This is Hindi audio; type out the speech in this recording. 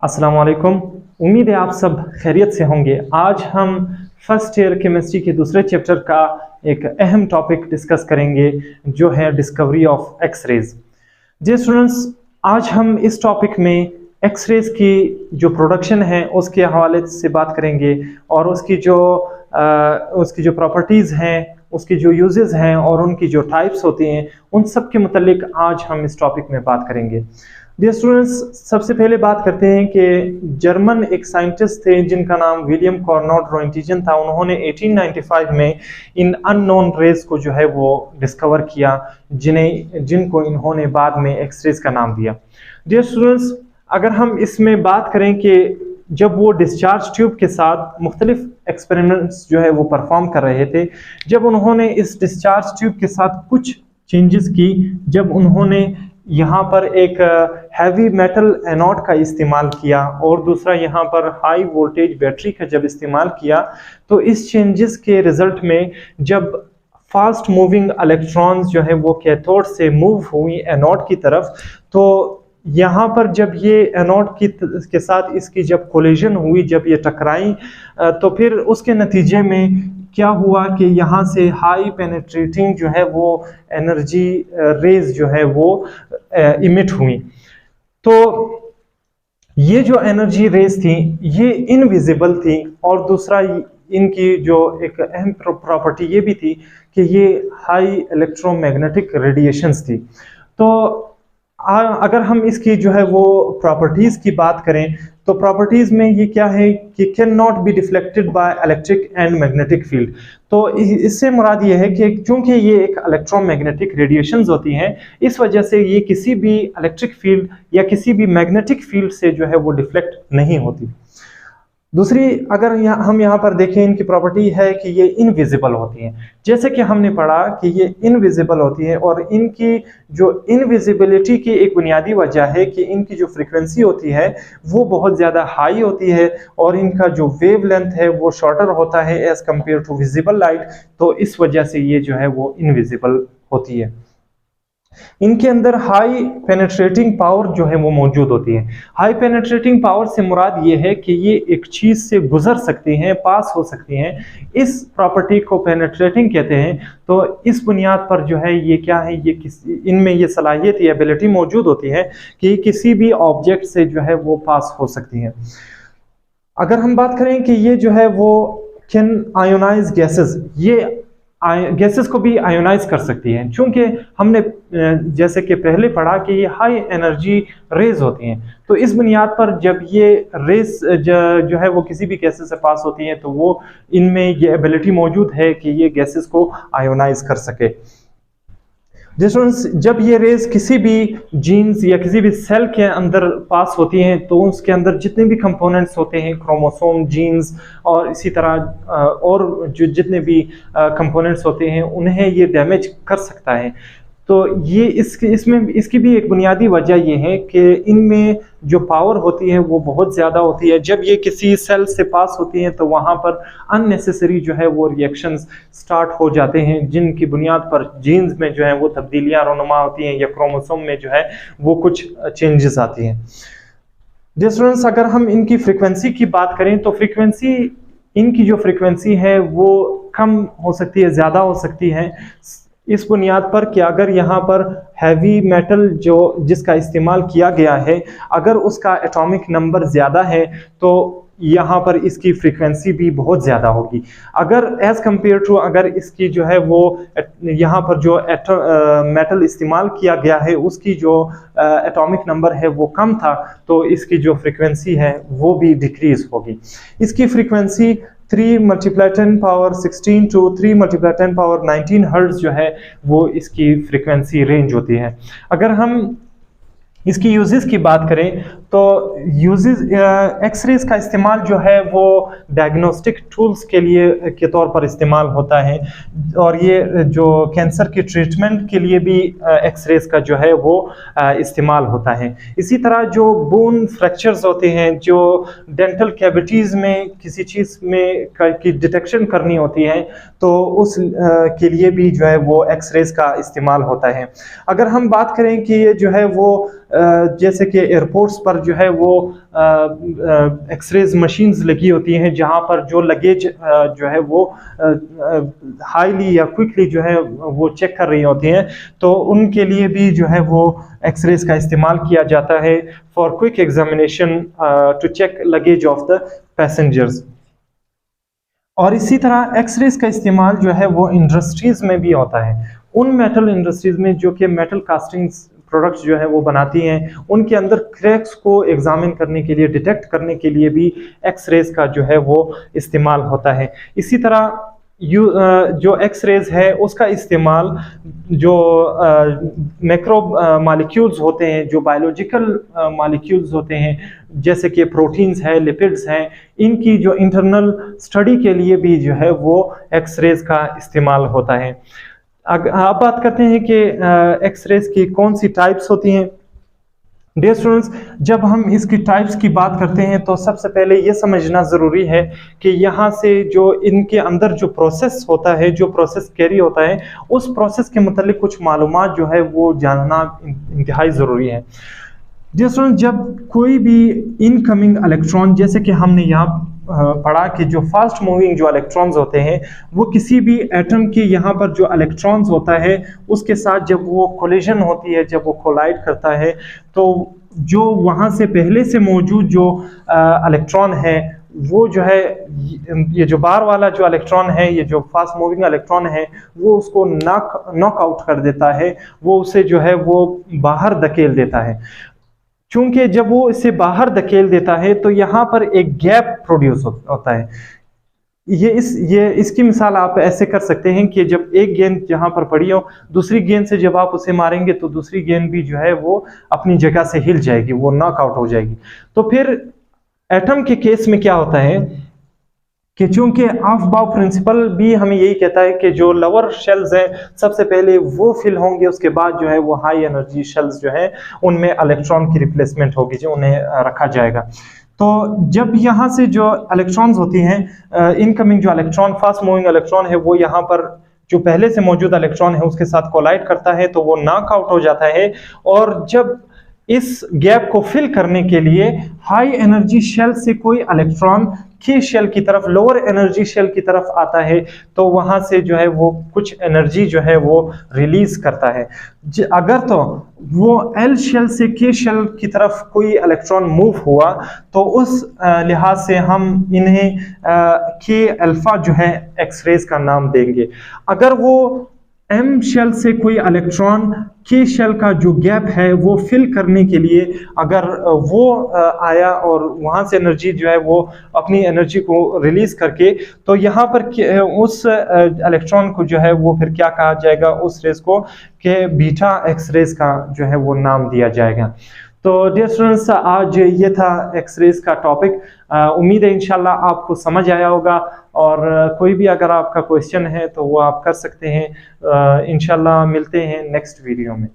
अस्सलाम वालेकुम। उम्मीद है आप सब खैरियत से होंगे। आज हम फर्स्ट ईयर केमिस्ट्री के दूसरे चैप्टर का एक अहम टॉपिक डिस्कस करेंगे जो है डिस्कवरी ऑफ एक्स-रेज। जी स्टूडेंट्स, आज हम इस टॉपिक में एक्स-रेज की जो प्रोडक्शन है उसके हवाले से बात करेंगे और उसकी जो प्रॉपर्टीज़ हैं, उसकी जो यूजेस हैं और उनकी जो टाइप्स होती हैं, उन सब के मुतालिक आज हम इस टॉपिक में बात करेंगे। डियर स्टूडेंट्स, सबसे पहले बात करते हैं कि जर्मन एक साइंटिस्ट थे जिनका नाम विलियम कॉर्नोट रोएंटिजन था। उन्होंने 1895 में इन अननोन रेज को जो है वो डिस्कवर किया, जिनको इन्होंने बाद में एक्स-रेज का नाम दिया। डियर स्टूडेंट्स, अगर हम इसमें बात करें कि जब वो डिस्चार्ज ट्यूब के साथ मुख्तलिफ एक्सपेरिमेंट्स जो है वो परफॉर्म कर रहे थे, जब उन्होंने इस डिस्चार्ज ट्यूब के साथ कुछ चेंजेस की, जब उन्होंने यहाँ पर एक हैवी मेटल एनोड का इस्तेमाल किया और दूसरा यहाँ पर हाई वोल्टेज बैटरी का जब इस्तेमाल किया, तो इस चेंजेस के रिजल्ट में जब फास्ट मूविंग इलेक्ट्रॉन्स जो है वो कैथोड से मूव हुई एनोड की तरफ, तो यहाँ पर जब ये एनोड के साथ इसकी जब कोलिजन हुई, जब ये टकराई, तो फिर उसके नतीजे में क्या हुआ कि यहाँ से हाई पेनिट्रेटिंग जो है वो एनर्जी रेज जो है वो इमिट हुई। तो ये जो एनर्जी रेज थी ये इनविजिबल थी और दूसरा इनकी जो एक अहम प्रॉपर्टी ये भी थी कि ये हाई इलेक्ट्रोमैग्नेटिक रेडिएशंस थी। तो अगर हम इसकी जो है वो प्रॉपर्टीज की बात करें तो प्रॉपर्टीज में ये क्या है कि can not be deflected by electric and magnetic field. तो इससे मुराद ये है कि चूंकि ये एक इलेक्ट्रोमैग्नेटिक रेडिएशंस होती हैं, इस वजह से ये किसी भी इलेक्ट्रिक फील्ड या किसी भी मैग्नेटिक फील्ड से जो है वो डिफ्लेक्ट नहीं होती। दूसरी, अगर हम यहाँ पर देखें, इनकी प्रॉपर्टी है कि ये इनविजिबल होती हैं। जैसे कि हमने पढ़ा कि ये इनविजिबल होती है और इनकी जो इनविजिबिलिटी की एक बुनियादी वजह है कि इनकी जो फ्रीक्वेंसी होती है वो बहुत ज़्यादा हाई होती है और इनका जो वेव लेंथ है वो शॉर्टर होता है as compare to visible light. तो इस वजह से ये जो है वो इनविजिबल होती है। इनके अंदर हाई पेनिट्रेटिंग पावर जो है वो मौजूद होती है। हाई पेनिट्रेटिंग पावर से मुराद ये है कि ये एक चीज से गुजर सकती हैं, पास हो सकती हैं। इस प्रॉपर्टी को पेनिट्रेटिंग कहते हैं। तो इस बुनियाद पर जो है ये क्या है, ये इनमें ये सलाहियत या एबिलिटी मौजूद होती है कि किसी भी ऑब्जेक्ट से जो है वो पास हो सकती है। अगर हम बात करें कि ये जो है वो कैन आयोनाइज गैसेस, ये गैसेस को भी आयोनाइज कर सकती हैं, चूंकि हमने जैसे कि पहले पढ़ा कि ये हाई एनर्जी रेज होती हैं। तो इस बुनियाद पर जब ये रेज जो है वो किसी भी गैसेस से पास होती हैं तो वो इनमें ये एबिलिटी मौजूद है कि ये गैसेस को आयोनाइज कर सके। जब ये रेज किसी भी जीन्स या किसी भी सेल के अंदर पास होती हैं तो उसके अंदर जितने भी कंपोनेंट्स होते हैं, क्रोमोसोम, जीन्स और इसी तरह और जो जितने भी कंपोनेंट्स होते हैं, उन्हें ये डैमेज कर सकता है। तो ये इसकी भी एक बुनियादी वजह ये है कि इनमें जो पावर होती है वो बहुत ज़्यादा होती है। जब ये किसी सेल से पास होती हैं तो वहाँ पर अननेसेसरी जो है वो रिएक्शंस स्टार्ट हो जाते हैं, जिनकी बुनियाद पर जीन्स में जो है वो तब्दीलियाँ रोनुमा होती हैं या क्रोमोसोम में जो है वो कुछ चेंजेस आती हैं। डियर स्टूडेंट्स, अगर हम इनकी फ्रीक्वेंसी की बात करें तो इनकी जो फ्रीक्वेंसी है वो कम हो सकती है, ज़्यादा हो सकती है, इस बुनियाद पर कि अगर यहाँ पर हैवी मेटल जिसका इस्तेमाल किया गया है, अगर उसका एटॉमिक नंबर ज़्यादा है तो यहाँ पर इसकी फ्रीक्वेंसी भी बहुत ज़्यादा होगी। अगर एज़ कम्पेयर टू अगर इसकी जो है वो यहाँ पर जो मेटल इस्तेमाल किया गया है उसकी जो एटॉमिक नंबर है वो कम था, तो इसकी जो फ्रीक्वेंसी है वो भी डिक्रीज होगी। इसकी फ्रीक्वेंसी 3 × 10⁻16 to 3 × 10⁻19 हर्ट्ज जो है वो इसकी फ्रीक्वेंसी रेंज होती है। अगर हम इसकी यूजेस की बात करें तो यूजेस एक्स-रेज का इस्तेमाल जो है वो डायग्नोस्टिक टूल्स के तौर पर इस्तेमाल होता है और ये जो कैंसर की ट्रीटमेंट के लिए भी एक्स-रेज का जो है वो इस्तेमाल होता है। इसी तरह जो बोन फ्रैक्चर्स होते हैं, जो डेंटल कैविटीज़ में किसी चीज़ में की डिटेक्शन करनी होती है तो उस के लिए भी जो है वो एक्स-रेज का इस्तेमाल होता है। अगर हम बात करें कि ये जो है वो जैसे कि एयरपोर्ट्स पर जो है वो एक्सरेज मशीन्स लगी होती हैं जहां पर जो लगेज जो है वो हाईली या क्विकली जो है वो चेक कर रही होती हैं, तो उनके लिए भी जो है वो एक्सरेज का इस्तेमाल किया जाता है for quick examination to check luggage of the passengers. और इसी तरह एक्सरेज का इस्तेमाल जो है वो इंडस्ट्रीज में भी होता है। उन मेटल इंडस्ट्रीज में जो कि मेटल कास्टिंग्स प्रोडक्ट्स जो है वो बनाती हैं, उनके अंदर क्रैक्स को एग्जामिन करने के लिए, डिटेक्ट करने के लिए भी एक्सरेज का जो है वो इस्तेमाल होता है। इसी तरह जो एक्सरेज है उसका इस्तेमाल जो मैक्रो मॉलिक्यूल्स होते हैं, जो बायोलॉजिकल मॉलिक्यूल्स होते हैं, जैसे कि प्रोटीन्स हैं, लिपिड्स हैं, इनकी जो इंटरनल स्टडी के लिए भी जो है वो एक्सरेज का इस्तेमाल होता है। आप बात करते हैं कि एक्सरेज की कौन सी टाइप्स होती हैं। डियर स्टूडेंट्स, जब हम इसकी टाइप्स की बात करते हैं तो सबसे पहले ये समझना ज़रूरी है कि यहाँ से जो इनके अंदर जो प्रोसेस होता है, जो प्रोसेस कैरी होता है, उस प्रोसेस के मतलब कुछ मालूमात जो है वो जानना इंतहाई ज़रूरी है। डियर स्टूडेंट्स, जब कोई भी इनकमिंग इलेक्ट्रॉन, जैसे कि हमने यहाँ पढ़ा कि जो फास्ट मूविंग जो इलेक्ट्रॉन्स होते हैं वो किसी भी एटम के यहाँ पर जो इलेक्ट्रॉन्स होता है उसके साथ जब वो कोलिजन होती है, जब वो कोलाइड करता है, तो जो वहाँ से पहले से मौजूद जो इलेक्ट्रॉन है वो जो है, ये जो बार वाला जो इलेक्ट्रॉन है, ये जो फास्ट मूविंग इलेक्ट्रॉन है, वो उसको नॉक आउट कर देता है, वो उसे जो है वो बाहर धकेल देता है। चूंकि जब वो इसे बाहर धकेल देता है तो यहाँ पर एक गैप प्रोड्यूस होता है। ये इसकी मिसाल आप ऐसे कर सकते हैं कि जब एक गेंद जहाँ पर पड़ी हो, दूसरी गेंद से जब आप उसे मारेंगे तो दूसरी गेंद भी जो है वो अपनी जगह से हिल जाएगी, वो नॉकआउट हो जाएगी। तो फिर एटम के केस में क्या होता है कि चूंकि ऑफ-बाउ प्रिंसिपल भी हमें यही कहता है कि जो लोअर शेल्स हैं सबसे पहले वो फिल होंगे, उसके बाद जो है वो हाई एनर्जी शेल्स जो है उनमें इलेक्ट्रॉन की रिप्लेसमेंट होगी, जो उन्हें रखा जाएगा। तो जब यहाँ से जो इलेक्ट्रॉन्स होती हैं, इनकमिंग जो इलेक्ट्रॉन, फास्ट मूविंग इलेक्ट्रॉन है, वो यहाँ पर जो पहले से मौजूद इलेक्ट्रॉन है उसके साथ कोलाइड करता है तो वो नॉक आउट हो जाता है। और जब इस गैप को फिल करने के लिए हाई एनर्जी शेल से कोई इलेक्ट्रॉन की शेल की तरफ, लोअर एनर्जी शेल की तरफ आता है, तो वहां से जो है वो कुछ एनर्जी जो है वो रिलीज करता है। अगर तो वो एल शेल से के शेल की तरफ कोई इलेक्ट्रॉन मूव हुआ तो उस लिहाज से हम इन्हें के अल्फा जो है एक्सरेज का नाम देंगे। अगर वो एम शेल से कोई इलेक्ट्रॉन के शेल का जो गैप है वो फिल करने के लिए अगर वो आया और वहाँ से एनर्जी जो है वो अपनी एनर्जी को रिलीज करके, तो यहाँ पर उस इलेक्ट्रॉन को जो है वो फिर क्या कहा जाएगा, उस रेस को के बीटा एक्सरेज का जो है वो नाम दिया जाएगा। तो डियर स्टूडेंट्स, आज ये था एक्सरेज का टॉपिक। उम्मीद है इंशाल्लाह आपको समझ आया होगा, और कोई भी अगर आपका क्वेश्चन है तो वो आप कर सकते हैं। इंशाल्लाह मिलते हैं नेक्स्ट वीडियो में।